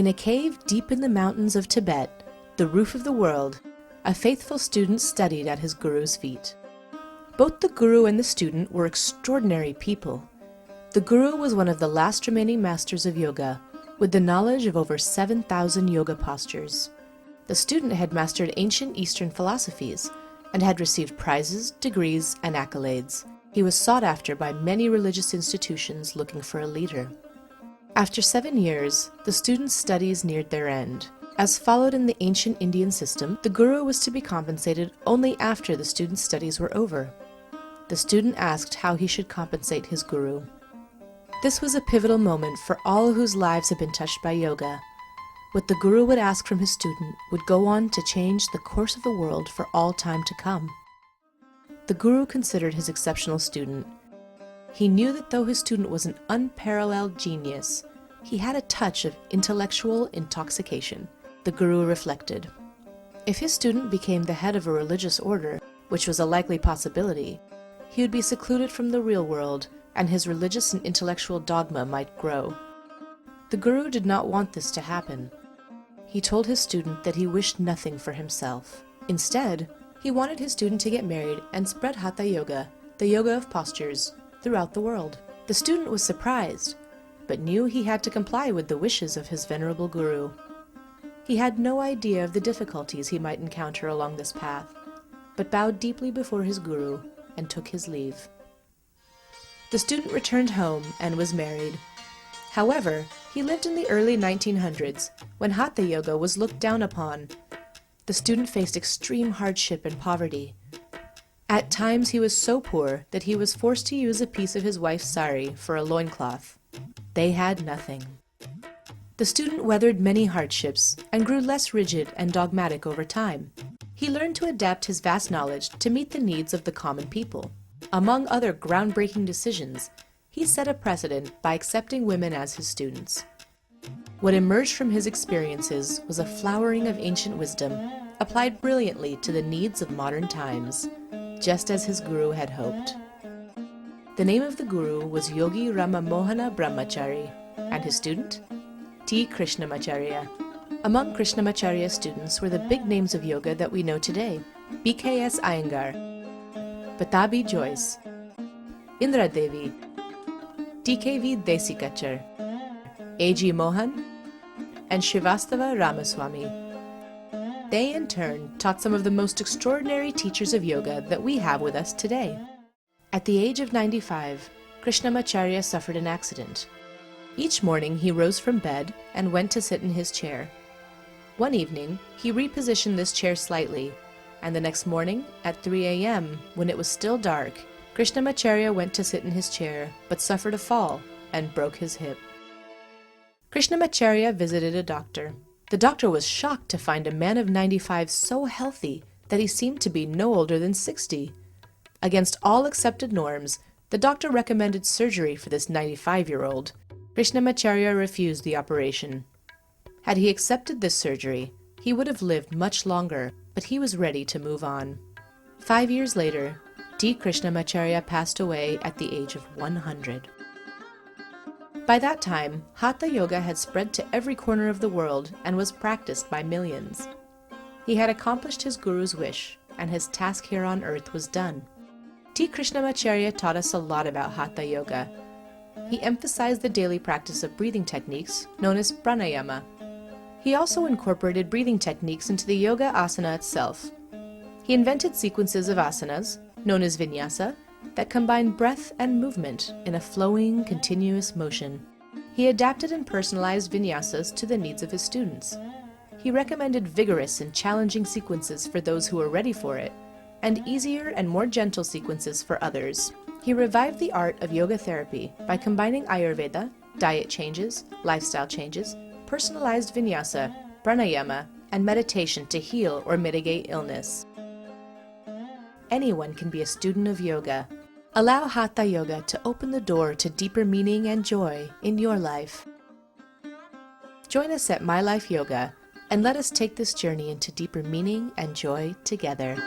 In a cave deep in the mountains of Tibet, the roof of the world, a faithful student studied at his guru's feet. Both the guru and the student were extraordinary people. The guru was one of the last remaining masters of yoga, with the knowledge of over 7,000 yoga postures. The student had mastered ancient Eastern philosophies and had received prizes, degrees, and accolades. He was sought after by many religious institutions looking for a leader. After 7 years, the student's studies neared their end. As followed in the ancient Indian system, the guru was to be compensated only after the student's studies were over. The student asked how he should compensate his guru. This was a pivotal moment for all whose lives had been touched by yoga. What the guru would ask from his student would go on to change the course of the world for all time to come. The guru considered his exceptional student. He knew that though his student was an unparalleled genius, he had a touch of intellectual intoxication. The guru reflected. If his student became the head of a religious order, which was a likely possibility, he would be secluded from the real world, and his religious and intellectual dogma might grow. The guru did not want this to happen. He told his student that he wished nothing for himself. Instead, he wanted his student to get married and spread Hatha Yoga, the yoga of postures, throughout the world. The student was surprised, but knew he had to comply with the wishes of his venerable guru. He had no idea of the difficulties he might encounter along this path, but bowed deeply before his guru and took his leave. The student returned home and was married. However, he lived in the early 1900s, when Hatha Yoga was looked down upon. The student faced extreme hardship and poverty. At times he was so poor that he was forced to use a piece of his wife's sari for a loincloth. They had nothing. The student weathered many hardships and grew less rigid and dogmatic over time. He learned to adapt his vast knowledge to meet the needs of the common people. Among other groundbreaking decisions, he set a precedent by accepting women as his students. What emerged from his experiences was a flowering of ancient wisdom, applied brilliantly to the needs of modern times, just as his guru had hoped. The name of the guru was Yogi Ramamohana Brahmachari, and his student, T. Krishnamacharya. Among Krishnamacharya's students were the big names of yoga that we know today: B.K.S. Iyengar, Pattabhi Jois, Indra Devi, T.K.V. Desikachar, A.G. Mohan, and Srivastava Ramaswamy. They, in turn, taught some of the most extraordinary teachers of yoga that we have with us today. At the age of 95, Krishnamacharya suffered an accident. Each morning he rose from bed and went to sit in his chair. One evening, he repositioned this chair slightly, and the next morning, at 3 a.m., when it was still dark, Krishnamacharya went to sit in his chair, but suffered a fall and broke his hip. Krishnamacharya visited a doctor. The doctor was shocked to find a man of 95 so healthy that he seemed to be no older than 60. Against all accepted norms, the doctor recommended surgery for this 95-year-old. Krishnamacharya refused the operation. Had he accepted this surgery, he would have lived much longer, but he was ready to move on. 5 years later, T. Krishnamacharya passed away at the age of 100. By that time, Hatha Yoga had spread to every corner of the world and was practiced by millions. He had accomplished his guru's wish, and his task here on earth was done. T. Krishnamacharya taught us a lot about Hatha Yoga. He emphasized the daily practice of breathing techniques known as pranayama. He also incorporated breathing techniques into the yoga asana itself. He invented sequences of asanas, known as vinyasa, that combine breath and movement in a flowing, continuous motion. He adapted and personalized vinyasas to the needs of his students. He recommended vigorous and challenging sequences for those who were ready for it, and easier and more gentle sequences for others. He revived the art of yoga therapy by combining Ayurveda, diet changes, lifestyle changes, personalized vinyasa, pranayama, and meditation to heal or mitigate illness. Anyone can be a student of yoga. Allow Hatha Yoga to open the door to deeper meaning and joy in your life. Join us at My Life Yoga and let us take this journey into deeper meaning and joy together.